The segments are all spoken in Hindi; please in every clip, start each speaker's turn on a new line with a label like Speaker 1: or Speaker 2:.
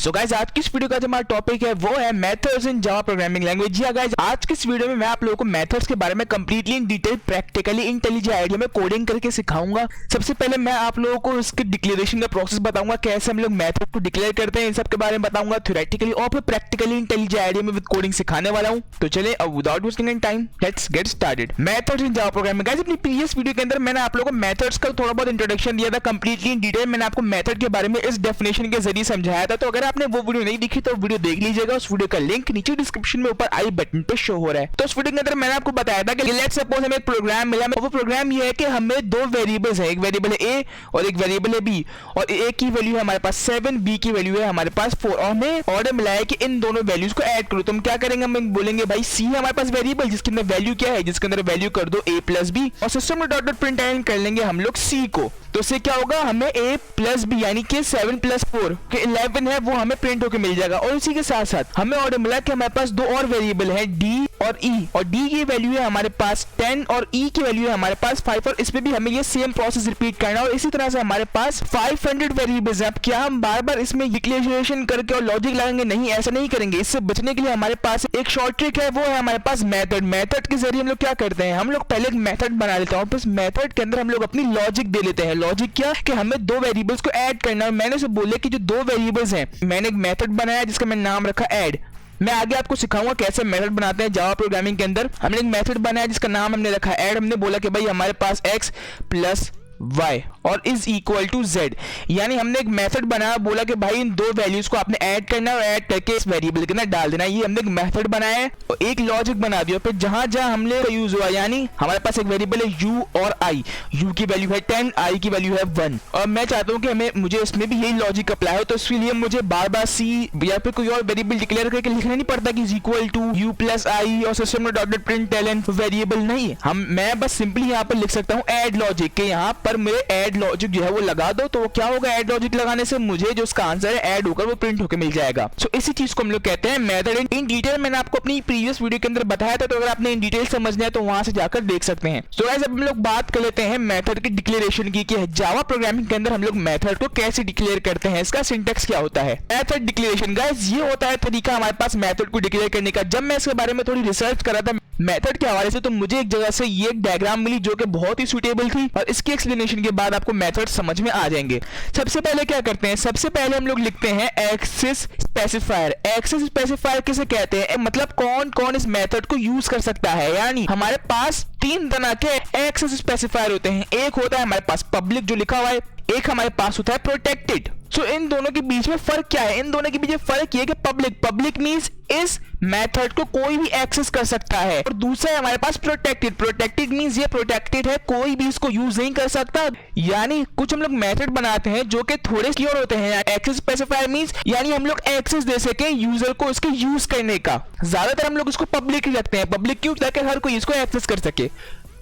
Speaker 1: सो गाइस आज की इस वीडियो का जो हमारा टॉपिक है वो है methods in Java programming language. जी गाइस आज की इस वीडियो में मैं आप लोगों को मेथड्स के बारे में completely in detail practically intelligent idea में कोडिंग करके सिखाऊंगा। सबसे पहले मैं आप लोगों को इसके डिक्लेरेशन का प्रोसेस बताऊंगा, कैसे हम लोग मेथड को डिक्लेयर करते हैं, इन सब के बारे में बताऊंगा थ्योरेटिकली और फिर प्रैक्टिकली इंटेलिजेंट आइडिया में विद कोडिंग सिखाने वाला हूं। तो चलिए अब without wasting any time let's get started. Methods in Java programming. Guys अपनी प्रीवियस वीडियो के अंदर मैंने आप लोगों को मेथड्स का थोड़ा बहुत इंट्रोडक्शन दिया था कंप्लीटली इन डिटेल। मैंने आपको मेथड के बारे में इस डेफिनेशन के जरिए समझाया था। तो अगर आपने वो वीडियो नहीं देखी तो वीडियो देख लीजिएगा, उस वीडियो का लिंक नीचे डिस्क्रिप्शन में ऊपर आई बटन पे शो हो रहा है। तो उस वीडियो के अंदर मैंने आपको बताया था कि लेट्स सपोज हमें एक प्रोग्राम मिला। वो प्रोग्राम ये है कि हमें दो वेरिएबल्स हैं, एक वेरिएबल है ए और एक वेरिएबल है बी, और ए की वैल्यू है हमारे पास 7, बी की वैल्यू है हमारे पास 4 और हमें ऑर्डर मिला है कि इन दोनों वैल्यूज को ऐड करो। तो हम क्या करेंगे, हम बोलेंगे भाई सी है हमारे पास वेरिएबल जिसके अंदर वैल्यू क्या है, जिसके अंदर वैल्यू कर दो a प्लस बी और सिस्टम में डॉट डॉट प्रिंट एन कर लेंगे हम लोग सी को। तो इससे क्या होगा, हमें a प्लस बी यानी कि 7 प्लस 4 के 11 है वो हमें प्रिंट होकर मिल जाएगा। और इसी के साथ साथ हमें ऑर्डर मिला कि हमारे पास दो और वेरिएबल है d और e, और d की वैल्यू है हमारे पास 10 और e की वैल्यू है हमारे पास 5, और इसमें भी हमें ये सेम प्रोसेस रिपीट करना है। और इसी तरह से हमारे पास 500 वेरिएबल्स हैं। अब क्या हम बार बार इसमें डिक्लेरेशन करके और लॉजिक लगाएंगे? नहीं, ऐसा नहीं करेंगे। इससे बचने के लिए हमारे पास एक शॉर्ट ट्रिक है, वो है हमारे पास मेथड। मेथड के जरिए हम लोग क्या करते हैं, हम लोग पहले एक मेथड बना लेते हैं और फिर मेथड के अंदर हम लोग अपनी लॉजिक दे लेते हैं। लॉजिक क्या कि हमें दो वेरिएबल्स को ऐड करना है। मैंने उसे बोले कि जो दो वेरिएबल्स हैं, मैंने एक मेथड बनाया जिसका मैंने नाम रखा ऐड। मैं आगे आपको सिखाऊंगा कैसे मेथड बनाते हैं जावा प्रोग्रामिंग के अंदर। हमने एक मेथड बनाया जिसका नाम हमने रखा ऐड। हमने बोला कि भाई हमारे पास x प्लस y और इज इक्वल टू z, यानी हमने एक मेथड बनाया, बोला कि भाई इन दो वैल्यूज को आपने ऐड करना है और ऐड करके इस वेरिएबल के अंदर डाल देना। ये हमने एक मेथड बनाया है और एक लॉजिक बना दिया। फिर जहां जहां हमने यूज हुआ, यानी हमारे पास एक वेरिएबल है u और i, u की वैल्यू है 10, i की वैल्यू है 1, और मैं चाहता हूं कि मुझे इसमें भी यही लॉजिक अप्लाई हो। तो इसके लिए मुझे बार बार c या फिर कोई और वेरिएबल डिक्लेयर करके लिखना नहीं पड़ता कि is equal to u plus i और सिस्टम में dot dot println variable नहीं। मैं बस सिंपली यहाँ पर लिख सकता हूँ ऐड लॉजिक के यहाँ पर मेरे ऐड लॉजिक जो है वो लगा दो। तो क्या होगा, ऐड लॉजिक लगाने से मुझे जो उसका आंसर है ऐड होकर वो प्रिंट होकर मिल जाएगा। सो इसी चीज को हम लोग कहते हैं मेथड। इन डिटेल मैंने आपको अपनी प्रीवियस वीडियो के अंदर बताया था, तो अगर आपने इन डिटेल समझना है तो वहां से जाकर देख सकते हैं। सो गाइस अब हम लोग बात कर लेते हैं मेथड की डिक्लेरेशन की, कि जावा प्रोग्रामिंग के अंदर हम लोग मेथड को कैसे डिक्लेयर करते हैं, इसका सिंटेक्स क्या होता है। मेथड डिक्लेरेशन गाइस ये होता है तरीका हमारे पास मेथड को डिक्लेयर करने का। जब मैं इसके बारे में थोड़ी रिसर्च कर रहा था मेथड के हवाले से, तो मुझे एक जगह से ये एक डायग्राम मिली जो कि बहुत ही सुटेबल थी, और इसके एक्सप्लेनेशन के बाद आपको मेथड समझ में आ जाएंगे। सबसे पहले क्या करते हैं, सबसे पहले हम लोग लिखते हैं एक्सेस स्पेसिफायर। एक्सेस स्पेसिफायर किसे कहते हैं, मतलब कौन कौन इस मेथड को यूज कर सकता है। यानी हमारे पास तीन तरह के एक्सेस स्पेसिफायर होते हैं। एक होता है हमारे पास पब्लिक जो लिखा हुआ है, एक हमारे पास होता है प्रोटेक्टेड। सो इन दोनों के बीच में फर्क क्या है, इन दोनों के बीच में फर्क ये कि पब्लिक मींस इस मेथड को कोई भी एक्सेस कर सकता है, और दूसरा है हमारे पास प्रोटेक्टेड मींस ये प्रोटेक्टेड है, कोई भी इसको यूज नहीं कर सकता। यानी कुछ हम लोग मेथड बनाते हैं जो कि थोड़े सिक्योर होते हैं। एक्सेस स्पेसिफायर मींस यानी हम लोग एक्सेस दे सके यूजर को इसके यूज करने का। ज्यादातर हम लोग इसको पब्लिक ही रखते हैं। पब्लिक क्यों, ताकि हर कोई इसको एक्सेस कर सके।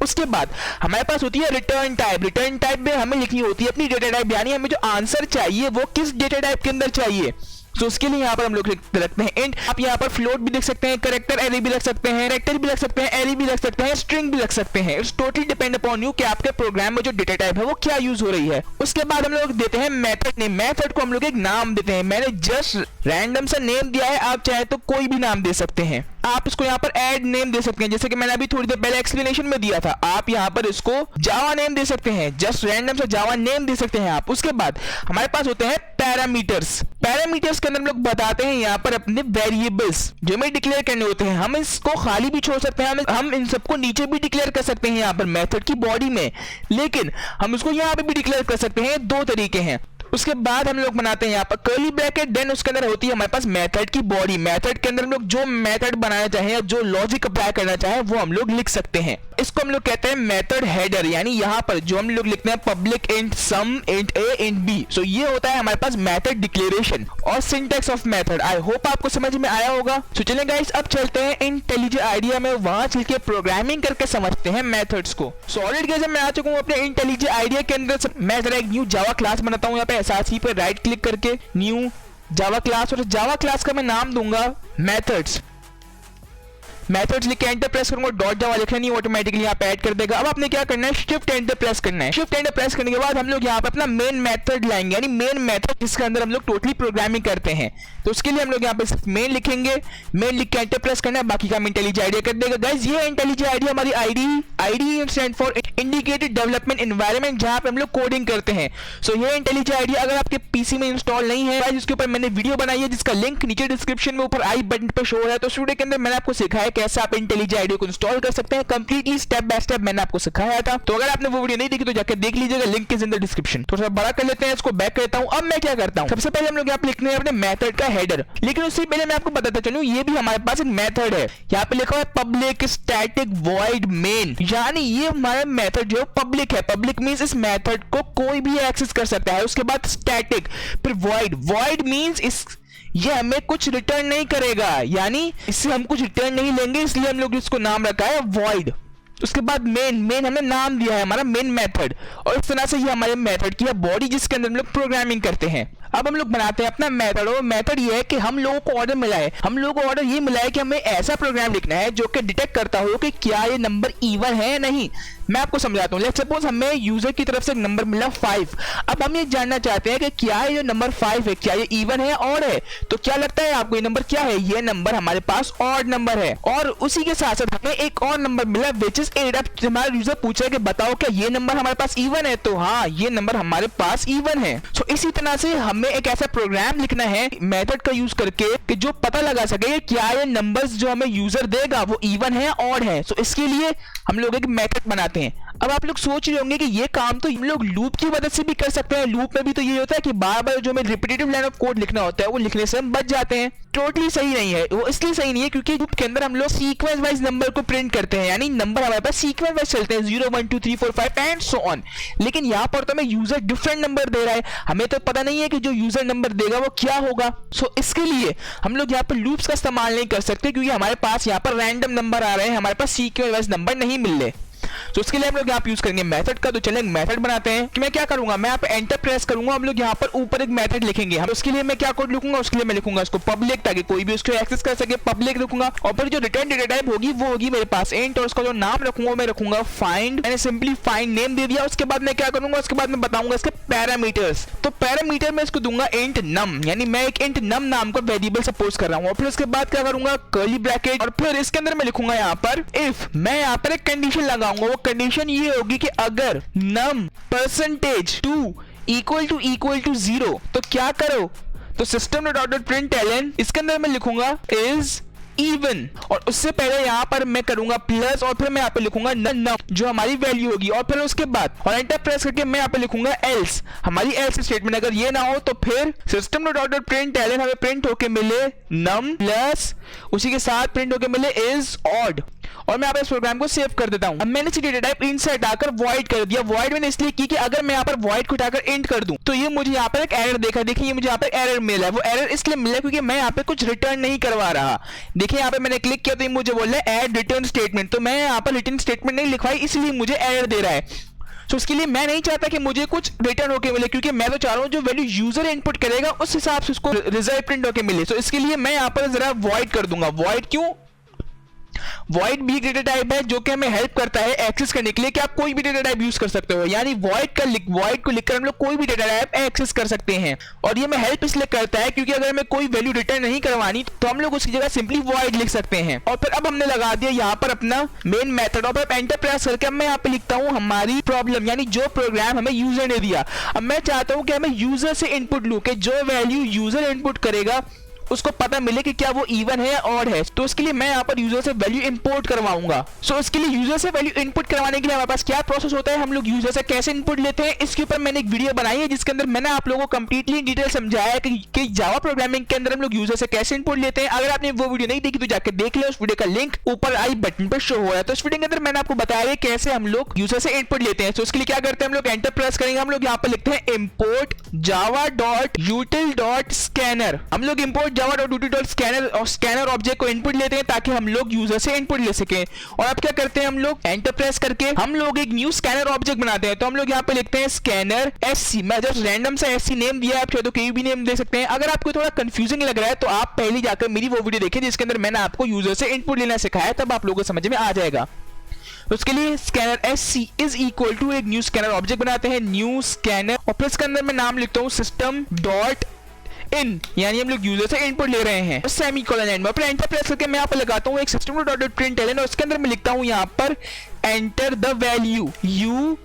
Speaker 1: उसके बाद हमारे पास होती है रिटर्न टाइप। रिटर्न टाइप में हमें लिखनी होती है अपनी डेटा टाइप, यानी हमें जो आंसर चाहिए वो किस डेटा टाइप के अंदर चाहिए। तो उसके लिए यहाँ पर हम लोग रखते हैं इंट। आप यहाँ पर फ्लोट भी लिख सकते हैं, कैरेक्टर एरे भी रख सकते हैं, कैरेक्टर भी रख सकते हैं, एरे भी रख सकते हैं, स्ट्रिंग भी रख सकते हैं। It's totally depend upon you कि आपके प्रोग्राम में जो डेटा टाइप है वो क्या यूज हो रही है। उसके बाद हम लोग देते हैं मेथड नेम। मेथड को हम लोग एक नाम देते हैं। मैंने जस्ट रैंडम सा नेम दिया है, आप चाहे तो कोई भी नाम दे सकते हैं। आप इसको यहाँ पर ऐड नेम दे सकते हैं, जैसे कि मैंने अभी थोड़ी देर पहले एक्सप्लेनेशन में दिया था। आप यहाँ पर इसको जावा नेम दे सकते हैं, जस्ट रैंडम सा जावा नेम दे सकते हैं आप। उसके बाद हमारे पास होते हैं पैरामीटर्स। पैरामीटर्स के अंदर हम लोग बताते हैं यहाँ पर अपने वेरिएबल्स जो हमें डिक्लेयर करने होते हैं। हम इसको खाली भी छोड़ सकते हैं, हम इन सबको नीचे भी डिक्लेयर कर सकते हैं यहाँ पर मेथड की बॉडी में, लेकिन हम इसको यहाँ पे भी डिक्लेयर कर सकते हैं। दो तरीके हैं। उसके बाद हम लोग बनाते हैं यहाँ पर कर्ली ब्रैकेट, देन उसके अंदर होती है हमारे पास मेथड की बॉडी। मेथड के अंदर हम लोग जो मेथड बनाना चाहें या जो लॉजिक अप्लाई करना चाहें वो हम लोग लिख सकते हैं। इसको हम लोग कहते हैं मेथड हेडर, यानी यहाँ पर जो हम लोग लिखते हैं public int sum int A int B. So ये होता है हमारे पास मेथड डिक्लेरेशन और syntax of method. I hope आपको समझ में आया होगा। सो चलें गाइस अब चलते हैं इंटेलिजेंट आइडिया में, वहां चल के प्रोग्रामिंग करके समझते हैं मेथड्स को। सॉलिड गाइस मैं आ चुका हूँ अपने इंटेलिजेंट आइडिया के अंदर। मैं जरा एक न्यू जावा क्लास बनाता हूँ। यहाँ पे एसआरसी पे राइट क्लिक करके न्यू जावा क्लास, और जावा क्लास का मैं नाम दूंगा मेथड्स। मेथड्स लिख के एंटर प्रेस करूंगा, डॉट जावा लिखना नहीं, ऑटोमेटिकली यहाँ पे ऐड कर देगा। अब आपने क्या करना है, शिफ्ट एंटर प्रेस करना है। शिफ्ट एंटर प्रेस करने के बाद हम लोग यहाँ पे अपना मेन मेथड लाएंगे, यानी मेन मेथड जिसके अंदर हम लोग टोटली प्रोग्रामिंग करते हैं। तो उसके लिए हम लोग यहाँ पे सिर्फ मेन लिखेंगे, मेन लिख के एंटर प्रेस करना है, बाकी का हम इंटेलिजेंट आईडिया कर देगा। गाइस ये इंटेलिजेंट आईडिया हमारी ID stand for indicated development environment, जहां पे हम लोग कोडिंग करते हैं। सो ये इंटेलिजेंट आईडिया अगर आपके पीसी में इंस्टॉल नहीं है, इसके ऊपर मैंने वीडियो बनाई है जिसका लिंक नीचे डिस्क्रिप्शन में ऊपर आई बटन पर शो हो रहा है। तो इस वीडियो के अंदर मैंने आपको सिखाया कैसे आप इंटेलिजेंट आईडिया को इंस्टॉल कर सकते हैं, कंप्लीटली स्टेप बाय स्टेप मैंने आपको सिखाया था। तो अगर आपने वो वीडियो नहीं देखी तो जाकर देख लीजिएगा, link is in the description. थोड़ा सा बड़ा कर लेते हैं, इसको बैक करता हूं। अब मैं क्या करता हूं, सबसे पहले हम लोग यहाँ पे लिखने हैं अपने मेथड का हेडर, लेकिन उससे पहले मैं आपको बताता चलूं ये भी हमारे पास एक मेथड है। यहाँ पे लिखा हुआ है पब्लिक स्टैटिक वॉइड मेन, यानी ये हमारा मेथड जो पब्लिक है। पब्लिक मींस इस मेथड को कोई भी एक्सेस कर सकता है। उसके बाद स्टैटिक, फिर वॉइड मींस इस ये हमें कुछ रिटर्न नहीं करेगा, यानी इससे हम कुछ रिटर्न नहीं लेंगे, इसलिए हम लोग इसको नाम रखा है वॉइड। उसके बाद मेन हमने नाम दिया है हमारा मेन मेथड, और इस तरह से ये हमारे मेथड की बॉडी जिसके अंदर हम लोग प्रोग्रामिंग करते हैं। अब हम लोग बनाते हैं अपना मेथड, और मेथड ये है कि हम लोगों को ऑर्डर मिला है, हम लोगों को ऑर्डर ये मिला है कि हमें ऐसा प्रोग्राम लिखना है जो कि डिटेक्ट करता हो कि क्या ये नंबर इवन है या नहीं। मैं आपको समझाता हूँ। लेट्स सपोज हमें यूजर की तरफ से एक नंबर मिला 5। अब हम ये जानना चाहते हैं कि क्या ये नंबर 5 है, क्या ये इवन है, ऑड है। तो क्या लगता है आपको ये नंबर क्या है, ये नंबर हमारे पास ऑड नंबर है। और उसी के साथ साथ हमें एक और नंबर मिला विच इज 8। अब हमारा यूजर पूछ रहा है कि बताओ क्या ये नंबर हमारे पास इवन है, तो हाँ ये नंबर हमारे पास इवन है। सो इसी तरह से हमें एक ऐसा प्रोग्राम लिखना है मेथड का यूज करके कि जो पता लगा सके क्या ये नंबर्स जो हमें यूजर देगा वो इवन है, ऑड है। सो इसके लिए हम लोग एक मेथड बनाते हैं। अब आप लोग सोच रहे होंगे कि ये काम तो हम लोग लूप की मदद से भी कर सकते हैं। लूप में भी तो ये होता है कि बार बार जो हमें रिपीटेटिव लाइन ऑफ कोड लिखना होता है वो लिखने से हम बच जाते हैं। टोटली सही नहीं है वो, इसलिए सही नहीं है क्योंकि लूप के अंदर हम लोग सीक्वेंस वाइज नंबर को प्रिंट करते हैं, यानी नंबर हमारे पास सीक्वेंस वाइज चलते हैं 0 1 2 3 4 5 एंड सो ऑन। लेकिन यहाँ पर तो हमें यूजर डिफरेंट नंबर दे रहा है, हमें तो पता नहीं है कि जो यूजर नंबर देगा वो क्या होगा। सो इसके लिए हम लोग यहाँ पर लूप्स का इस्तेमाल नहीं कर सकते, क्योंकि हमारे पास यहाँ पर रैंडम नंबर आ रहे हैं, हमारे पास सीक्वेंस वाइज नंबर नहीं मिल रहे। तो उसके लिए हम लोग यहाँ पे यूज करेंगे मेथड का। तो चलें मेथड बनाते हैं। कि मैं क्या करूंगा, मैं यहाँ पे एंटर प्रेस करूंगा, हम लोग यहाँ पर ऊपर एक मेथड लिखेंगे। हम उसके लिए मैं क्या कोड लिखूंगा, उसके लिए मैं लिखूंगा इसको पब्लिक, ताकि कोई भी उसको एक्सेस कर सके। पब्लिक लिखूंगा, और फिर जो रिटर्न डेटा टाइप होगी वो होगी मेरे पास इंट, और उसका जो नाम रखूंगा मैं रखूंगा फाइंड। मैंने सिंपली फाइंड नेम दे दिया। उसके बाद मैं क्या करूंगा, उसके बाद मैं बताऊंगा इसके पैरामीटर्स। तो पैरामीटर में इसको दूंगा इंट नम, यानी मैं एक इंट नम नाम का वेरिएबल सपोज कर रहा हूँ। और फिर उसके बाद क्या करूंगा, कर्ली ब्रैकेट, और फिर इसके अंदर मैं लिखूंगा यहाँ पर इफ। मैं यहाँ पर एक कंडीशन लगाऊंगा, वो कंडीशन ये होगी कि अगर num %2 इक्वल टू 0 तो क्या करो, तो system.out.println इसके अंदर मैं लिखूंगा is इवन, और उससे पहले यहाँ पर मैं करूंगा प्लस, और फिर मैं यहाँ पे लिखूंगा नम जो हमारी वैल्यू होगी, और फिर उसके बाद और एंटर प्रेस करके मैं यहाँ पे लिखूंगा एल्स, हमारी एल्स स्टेटमेंट। अगर ये ना हो तो फिर system.out.println हमें प्रिंट होके मिले नम प्लस उसी के साथ प्रिंट होके मिले इज ऑड। और मैं यहाँ पे इस प्रोग्राम को सेव कर देता हूं। अब मैंने इसी डेटा टाइप इंट से हटाकर वॉइड कर दिया। वॉइड मैंने इसलिए की कि अगर मैं यहाँ पर वॉइड को उठाकर इंट कर दूं तो ये मुझे यहाँ पर एक एरर देखा। देखिए ये मुझे यहाँ पर एरर मिला है। वो एरर इसलिए मिला क्योंकि मैं यहाँ पे कुछ रिटर्न नहीं करवा रहा। देखिए यहाँ पे मैंने क्लिक किया तो ये मुझे बोल रहा है ऐड रिटर्न स्टेटमेंट, तो मैं यहाँ पर रिटर्न स्टेटमेंट नहीं लिखवाई, इसलिए मुझे एरर दे रहा है। तो उसके लिए मैं नहीं चाहता कि मुझे कुछ रिटर्न होके मिले, क्योंकि मैं तो चाह रहा हूँ जो वैल्यू यूजर इनपुट करेगा उस हिसाब से उसको रिजल्ट प्रिंट होके मिले। तो इसके लिए मैं यहाँ पर जरा वॉइड कर दूंगा। वॉइड क्यों, वॉइड भी डेटा टाइप है जो कि हमें हेल्प करता है एक्सेस करने के लिए कि आप कोई भी डेटा टाइप यूज कर सकते हो, यानी वॉइड को लिखकर हम लोग कोई भी डेटा टाइप एक्सेस कर सकते हैं। और ये हमें हेल्प इसलिए करता है क्योंकि अगर हमें कोई वैल्यू रिटर्न नहीं करवानी तो हम लोग उसकी जगह सिंपली वॉइड लिख सकते हैं। और फिर अब हमने लगा दिया यहाँ पर अपना मेन मेथड, और फिर एंटर प्रेस करके अब मैं यहाँ पे लिखता हूँ हमारी प्रॉब्लम, यानी जो प्रोग्राम हमें यूजर ने दिया। अब मैं चाहता हूँ कि हमें यूजर से इनपुट लूं कि जो वैल्यू यूजर इनपुट करेगा उसको पता मिले कि क्या वो इवन है ऑड है। तो उसके लिए मैं यहाँ पर यूजर से वैल्यू इंपोर्ट करवाऊंगा। सो उसके लिए यूजर से वैल्यू इंपुट करवाने के लिए हमारे पास क्या प्रोसेस होता है, हम लोग यूजर से कैसे इंपुट लेते हैं, इसके ऊपर मैंने एक वीडियो बनाई है जिसके अंदर मैंने आप लोगों को कंप्लीटली डिटेल समझाया है कि जावा प्रोग्रामिंग के अंदर हम लोग यूजर से कैसे इंपुट लेते हैं। अगर आपने वो वीडियो नहीं देखी तो जाकर देख ले, उस वीडियो का लिंक ऊपर आई बटन पर शो हो रहा है। तो इस वीडियो के अंदर मैंने आपको बताया कैसे हम लोग यूजर से इनपुट लेते हैं। तो उसके लिए क्या करते हैं, हम लोग एंटर प्रेस करेंगे, हम लोग यहाँ पर लिखते हैं import java.util.scanner। हम लोग import java.util.scanner और स्कैनर ऑब्जेक्ट को इनपुट लेते हैं ताकि हम लोग यूजर से इनपुट ले सकें। और अब क्या करते हैं, हम लोग एंटर प्रेस करके हम लोग एक न्यू स्कैनर ऑब्जेक्ट बनाते हैं। तो हम लोग यहाँ पे लिखते हैं स्कैनर SC। मैं जस्ट रैंडम सा SC नेम दिया है, आप चाहे तो कोई भी नेम दे सकते हैं। अगर आपको थोड़ा कंफ्यूजिंग लग रहा है तो आप पहले जाकर मेरी वो वीडियो देखें जिसके अंदर मैंने आपको यूजर से इनपुट लेना सिखाया, तब आप लोगों को समझ में आ जाएगा। उसके लिए scanner SC is equal to एक न्यू स्कैनर ऑब्जेक्ट बनाते हैं, न्यू स्कैनर, और फिर इसके अंदर मैं नाम लिखता हूँ सिस्टम डॉट इन, यानी हम लोग यूजर से इनपुट ले रहे हैं, सेमीकोलन एंड में। फिर एंटर प्रेस करके मैं यहाँ पर लगाता हूँ एक सिस्टम डॉट प्रिंटलन, और उसके अंदर मैं लिखता हूँ यहाँ पर enter the value you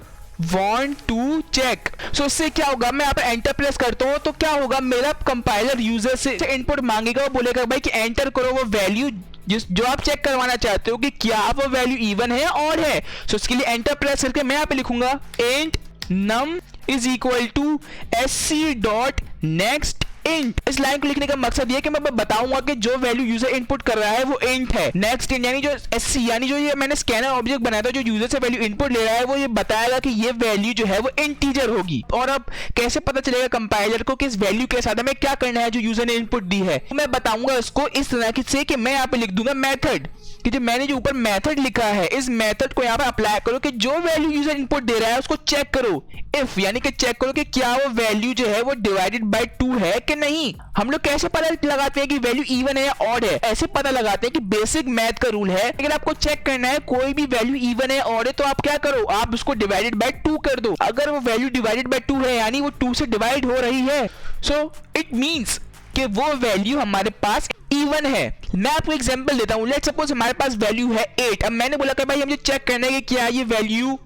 Speaker 1: want to check। सो इससे क्या होगा, मैं यहाँ पर एंटर प्रेस करता हूँ तो क्या होगा, मेरा कंपाइलर यूजर से इनपुट मांगेगा, वो बोलेगा भाई कि एंटर करो वो वैल्यू जो आप चेक करवाना चाहते हो कि क्या वो वैल्यू इवन है और है। सो इसके लिए एंटर प्रेस करके मैं यहाँ पे लिखूंगा int num is equal to SC dot next int. इस लाइन को लिखने का मकसद ये कि मैं बताऊंगा कि जो वैल्यू यूजर इनपुट कर रहा है वो इंट है। नेक्स्ट इंट यानी जो SC यानी जो ये मैंने स्कैनर ऑब्जेक्ट बनाया था जो यूजर से वैल्यू इनपुट ले रहा है वो ये बताएगा कि ये वैल्यू जो है वो इंटीजर होगी। और अब कैसे पता चलेगा कंपाइलर को कि इस वैल्यू के साथ हमें क्या करना है जो यूजर ने इनपुट दी है, मैं बताऊंगा इसको इस तरह से कि मैं यहाँ पे लिख दूंगा मेथड, कि जो मैंने जो ऊपर मेथड लिखा है इस मेथड को यहाँ पे अप्लाई करो कि जो वैल्यू यूजर इनपुट दे रहा है उसको चेक करो, इफ यानी कि चेक करो कि क्या वो वैल्यू जो है वो डिवाइडेड बाय 2 है कि नहीं। हम लोग कैसे पता लगाते हैं कि वैल्यू इवन है या ऑड है, ऐसे पता लगाते हैं कि बेसिक मैथ का रूल है, अगर आपको चेक करना है कोई भी वैल्यू इवन है ऑड है तो आप क्या करो, आप उसको डिवाइडेड बाय 2 कर दो। अगर वो वैल्यू डिवाइडेड बाय 2 है यानी वो 2 से डिवाइड हो रही है, सो इट मींस कि वो वैल्यू हमारे पास इवन है। मैं आपको एग्जांपल देता हूं, लेट्स सपोज हमारे पास वैल्यू है 8। अब मैंने बोला कि भाई हमें चेक करना है कि क्या ये वैल्यू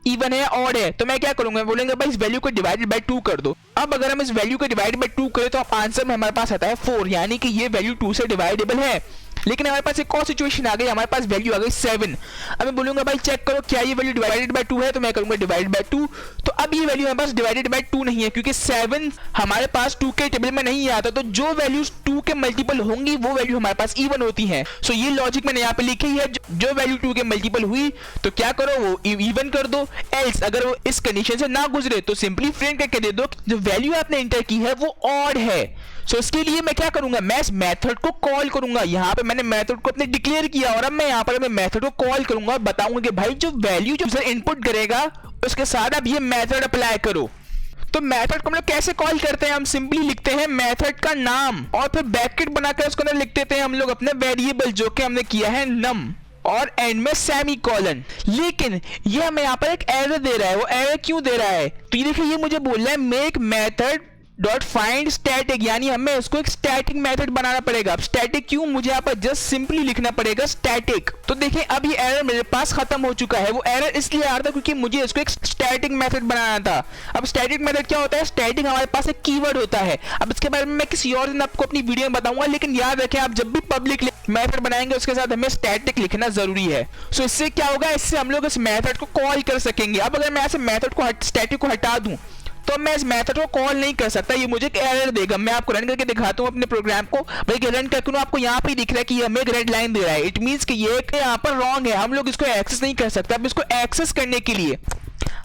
Speaker 1: इवन है ऑड है, तो मैं क्या करूंगा, बोलेंगे भाई इस वैल्यू को डिवाइडेड बाय 2 कर दो। अब अगर हम इस वैल्यू को डिवाइड बाय 2 करें तो आंसर में हमारे पास आता है 4, यानी कि ये वैल्यू 2 से डिवाइडेबल है। लेकिन हमारे पास एक और सिचुएशन आ गई, हमारे पास वैल्यू आ गई 7। अब मैं बोलूंगा भाई चेक करो क्या ये वैल्यू डिवाइडेड बाय 2 है, तो मैं करूंगा डिवाइड बाय 2। तो अब ये वैल्यू हमारे पास डिवाइडेड बाय 2 नहीं है क्योंकि 7 हमारे पास 2 के टेबल में नहीं आता, तो जो वैल्यूज 2 के मल्टीपल होंगी वो वैल्यू हमारे पास इवन होती है। सो ये लॉजिक मैंने यहाँ पे लिखी है, जो वैल्यू 2 के मल्टीपल हुई तो क्या करो वो इवन कर दो, एल्स अगर वो इस कंडीशन से ना गुजरे तो सिंपली प्रिंट करके दे दो जो वैल्यू आपने एंटर की है वो ऑड है। सो इसके लिए मैं क्या करूंगा, मैं इस मेथड को कॉल करूंगा। यहाँ पे मैंने मेथड को अपने डिक्लेयर किया और अब मैं यहाँ पर मेथड को कॉल करूंगा और बताऊंगा कि भाई जो वैल्यू जो इनपुट करेगा उसके साथ अब ये मेथड अप्लाई करो। तो मेथड को हम लोग कैसे कॉल करते हैं, हम सिंपली लिखते हैं मेथड का नाम और फिर ब्रैकेट बनाकर उसके अंदर लिख देते हैं हम लोग अपने वेरिएबल जो कि हमने किया है num और एंड में सेमीकोलन। लेकिन ये हमें यहाँ पर एक एरर दे रहा है, वो एरर क्यों दे रहा है, तो ये देखिए ये मुझे बोल रहा है make method dot find static, यानी हमें इसको एक स्टैटिक मेथड बनाना पड़ेगा। अब स्टैटिक क्यों, मुझे यहाँ पर जस्ट सिंपली लिखना पड़ेगा स्टैटिक। तो देखिए अब ये एरर मेरे पास खत्म हो चुका है, वो एरर इसलिए आ रहा था क्योंकि मुझे इसको एक स्टैटिक मेथड बनाना था। अब स्टैटिक मेथड क्या होता है, स्टैटिक हमारे पास एक कीवर्ड होता है। अब इसके बारे में मैं किसी और दिन आपको अपनी वीडियो में बताऊंगा, लेकिन याद रखें आप जब भी पब्लिक मेथड बनाएंगे उसके साथ हमें स्टैटिक लिखना जरूरी है। सो इससे क्या होगा, इससे हम लोग इस मेथड को कॉल कर सकेंगे। अब अगर मैं ऐसे मेथड को स्टैटिक को हटा दूं तो मैं इस मेथड को कॉल नहीं कर सकता, ये मुझे एक एरर देगा। मैं आपको रन करके दिखाता हूँ अपने प्रोग्राम को, भाई रन करके आपको यहाँ पे दिख रहा है कि ये हमें एक रेड लाइन दे रहा है, इट मींस कि ये यहाँ पर रॉन्ग है, हम लोग इसको एक्सेस नहीं कर सकते। अब इसको एक्सेस करने के लिए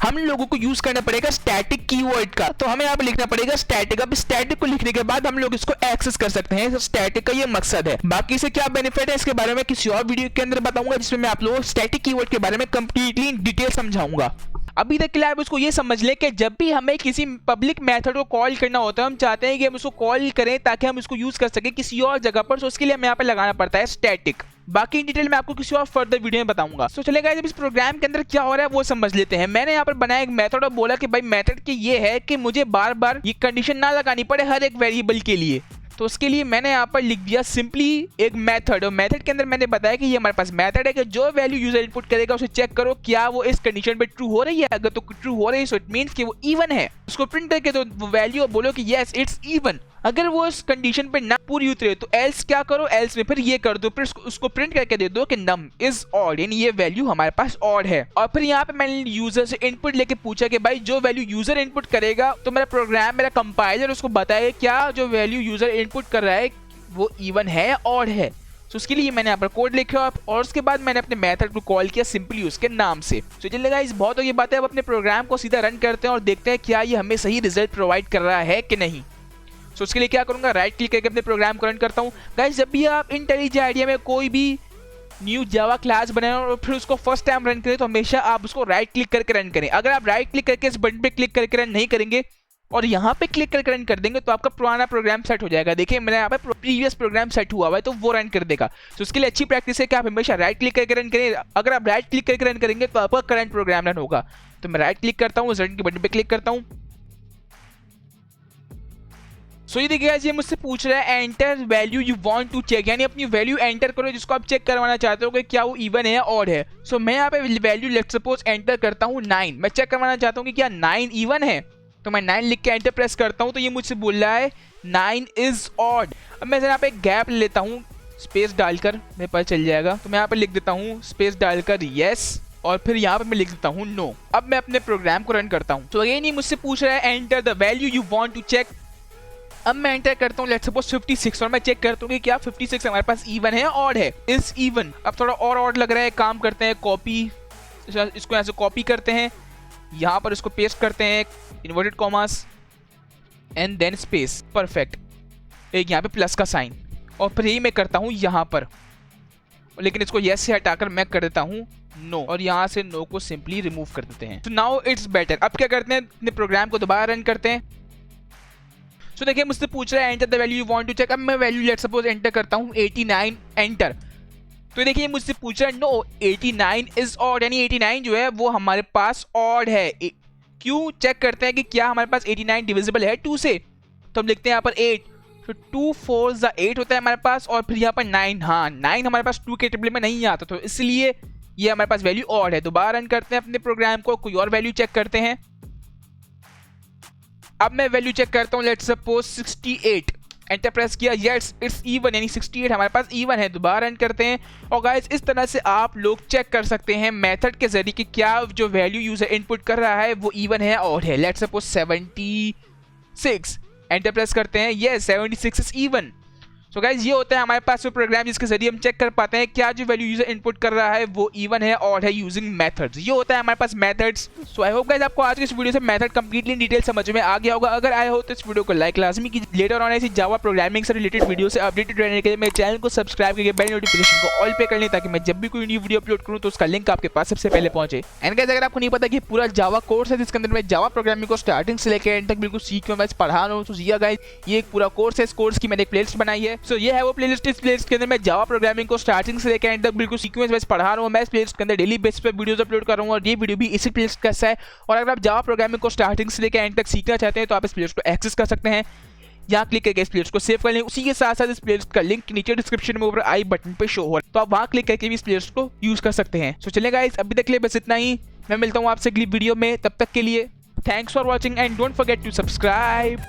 Speaker 1: हम लोगों को यूज करना पड़ेगा स्टैटिक कीवर्ड का, तो हमें यहाँ पे लिखना पड़ेगा स्टैटिक। अब स्टैटिक को लिखने के बाद हम लोग इसको एक्सेस कर सकते हैं, तो स्टैटिक का ये मकसद है। बाकी से क्या बेनिफिट है इसके बारे में किसी और वीडियो के अंदर बताऊंगा, जिसमें मैं आप लोगों को स्टैटिक कीवर्ड के बारे में कंप्लीटली इन डिटेल समझाऊंगा। अभी तक के लिए आप उसको ये समझ लें कि जब भी हमें किसी पब्लिक मेथड को कॉल करना होता है हम चाहते हैं कि हम उसको कॉल करें ताकि हम इसको यूज कर सकें किसी और जगह पर, तो उसके लिए हमें यहाँ पे लगाना पड़ता है स्टैटिक। बाकी इन डिटेल मैं आपको किसी और फर्दर वीडियो में बताऊंगा। तो चलेगा जब इस प्रोग्राम के अंदर क्या हो रहा है वो समझ लेते हैं। मैंने यहाँ पर बनाया एक मेथड और बोला कि भाई मेथड की ये है कि मुझे बार बार ये कंडीशन ना लगानी पड़े हर एक वेरिएबल के लिए, तो उसके लिए मैंने यहाँ पर लिख दिया सिंपली एक मेथड, और मेथड के अंदर मैंने बताया कि ये हमारे पास मेथड है कि जो वैल्यू यूजर इनपुट करेगा उसे चेक करो क्या वो इस कंडीशन पे ट्रू हो रही है, अगर तो ट्रू हो रही है सो इट मींस कि वो इवन है। उसको प्रिंट करके तो वैल्यू बोलो कि यस इट्स इवन, अगर वो इस कंडीशन पे ना पूरी उतरे तो एल्स क्या करो, एल्स में फिर ये कर दो, फिर उसको प्रिंट करके दे दो कि नम इज ऑड, यानी ये वैल्यू हमारे पास ऑड है। और फिर यहाँ पे मैंने यूजर से इनपुट लेके पूछा कि भाई जो वैल्यू यूजर इनपुट करेगा तो मेरा प्रोग्राम मेरा कंपाइलर उसको बताए क्या जो वैल्यू यूजर इनपुट कर रहा है वो इवन है या ऑड है। तो उसके लिए मैंने यहाँ पर कोड लिखा और उसके बाद मैंने अपने मेथड को कॉल किया सिंपली उसके नाम से। तो चलिए गाइस बहुत हो गई बातें, अब अपने प्रोग्राम को सीधा रन करते हैं और देखते हैं क्या ये हमें सही रिजल्ट प्रोवाइड कर रहा है कि नहीं। सो उसके लिए क्या करूंगा, राइट क्लिक करके अपने प्रोग्राम को रन करता हूँ। गाइस जब भी आप IntelliJ IDEA में कोई भी न्यू जावा क्लास बनाएं और फिर उसको फर्स्ट टाइम रन करें तो हमेशा आप उसको राइट क्लिक करके रन करें। अगर आप राइट क्लिक करके इस बटन पे क्लिक करके रन नहीं करेंगे और यहाँ पे क्लिक करके रन कर देंगे तो आपका पुराना प्रोग्राम सेट हो जाएगा। देखिए मेरा यहाँ पे प्रीवियस प्रोग्राम सेट हुआ है तो वो रन कर देगा। तो उसके लिए अच्छी प्रैक्टिस है कि आप हमेशा राइट क्लिक करके रन करें। अगर आप राइट क्लिक करके रन करेंगे तो आपका करंट प्रोग्राम रन होगा। तो मैं राइट क्लिक करता हूँ, रन के बटन पे क्लिक करता हूँ। सो ये देखिए ये मुझसे पूछ रहा है enter value you want to check, यानी अपनी वैल्यू एंटर करो जिसको आप चेक करवाना चाहते हो कि क्या वो इवन है या ऑड है। सो मैं यहाँ पे वैल्यू लेट्स सपोज एंटर करता हूँ 9। मैं चेक करवाना चाहता हूँ कि क्या 9 इवन है। तो मैं 9 लिख के एंटर प्रेस करता हूँ तो ये मुझसे बोल रहा है 9 इज ऑड। अब मैं यहाँ पे एक गैप ले लेता हूँ, स्पेस डालकर मेरे पास चल जाएगा। तो मैं यहाँ पे लिख देता हूँ स्पेस डालकर यस और फिर यहाँ पे मैं लिख देता हूँ नो। अब मैं अपने प्रोग्राम को रन करता हूँ। तो अगेन ये मुझसे पूछ रहा है enter the value you want to check. अब मैं एंटर करता हूँ लेट्स सपोज 56 और मैं चेक करता हूँ कि क्या 56 हमारे पास इवन है ऑड है, इज इवन। अब थोड़ा और ऑड लग रहा है, काम करते हैं कॉपी, इसको यहाँ से कॉपी करते हैं, यहाँ पर इसको पेस्ट करते हैं inverted commas and then space, perfect, एक यहाँ पे प्लस का साइन और फिर यही मैं करता हूँ यहाँ पर, लेकिन इसको यस से हटाकर मैं कर देता हूँ नो और यहाँ से नो को सिंपली रिमूव कर देते हैं। तो नाउ इट्स बेटर। अब क्या करते हैं, अपने प्रोग्राम को दोबारा रन करते हैं। सो देखिए मुझसे पूछ रहा है enter the value you want to check. अब मैं वैल्यू लेट्स सपोज एंटर करता हूँ 89 एंटर। तो देखिए मुझसे पूछ रहा है नो 89 इज ऑड, यानी 89 जो है वो हमारे पास ऑड है। क्यों, चेक करते हैं कि क्या हमारे पास 89 डिविजिबल है 2 से। तो हम लिखते हैं यहाँ पर 8, तो 2 4 8 होता है हमारे पास और फिर यहाँ पर 9। हाँ 9 हमारे पास 2 के टेबल में नहीं आता तो इसलिए ये हमारे पास वैल्यू ऑड है। दोबारा रन करते हैं अपने प्रोग्राम को, कोई और वैल्यू चेक करते हैं। अब मैं वैल्यू चेक करता हूँ लेट्स सपोज 68, एंटर प्रेस किया, यस इट्स इवन, यानी 68 हमारे पास इवन है। दोबारा रन करते हैं। और गाइस इस तरह से आप लोग चेक कर सकते हैं मेथड के जरिए कि क्या जो वैल्यू यूजर इनपुट कर रहा है वो इवन है और है। लेट्स सपोज 76, एंटर प्रेस करते हैं, yes 76 is even. So guys ये होता है हमारे पास वो प्रोग्राम जिसके जरिए हम चेक कर पाते हैं क्या जो वैल्यू यूजर इनपुट कर रहा है वो इवन है और है यूजिंग मेथड्स। ये होता है हमारे पास methods. So I hope guys आपको आज के इस वीडियो से मेथड कंप्लीटली डिटेल समझ में आ गया होगा। अगर आए हो तो इस वीडियो को लाइक लाजमी कीजिए। लेटर ऑन ऐसी जावा प्रोग्रामिंग से रिलेटेड वीडियो से अपडेटेड रहने के लिए मेरे चैनल को सब्सक्राइब करके बेल नोटिफिकेशन को ऑल पे कर लें ताकि मैं जब भी कोई न्यू वीडियो अपलोड करूँ तो उसका लिंक आपके पास सबसे पहले पहुंचे। एंड गाइस अगर आपको नहीं पता कि पूरा जावा कोर्स है जिसके अंदर मैं जावा प्रोग्रामिंग को स्टार्टिंग से लेकर एंड तक बिल्कुल सीख के मैं पढ़ा रहा हूँ, तो ये गाइस ये एक पूरा कोर्स है। इस कोर्स की मैंने एक प्लेलिस्ट बनाई है। सो ये है वो प्लेलिस्ट, इस प्लेलिस्ट के अंदर मैं जावा प्रोग्रामिंग को स्टार्टिंग से लेकर एंड तक बिल्कुल सीक्वेंस वाइज पढ़ा रहा हूँ। मैं इस प्लेलिस्ट के अंदर डेली बेसिस पे वीडियोस अपलोड कर रहा हूँ और ये वीडियो भी इसी प्लेलिस्ट का हिस्सा है। और अगर आप जावा प्रोग्रामिंग को स्टार्टिंग से लेकर एंड तक सीखना चाहते हैं तो आप इस प्लेलिस्ट को एक्सेस कर सकते हैं। यहाँ क्लिक करके इस प्लेलिस्ट को सेव कर लें। उसी के साथ साथ इस प्लेलिस्ट का लिंक नीचे डिस्क्रिप्शन में ऊपर आई बटन पे शो हो रहा है, तो आप वहाँ क्लिक करके भी इस प्लेलिस्ट को यूज कर सकते हैं। सो चलेगा गाइस अभी तक के लिए बस इतना ही। मैं मिलता हूँ आपसे अगली वीडियो में, तब तक के लिए thanks for watching and don't forget to subscribe.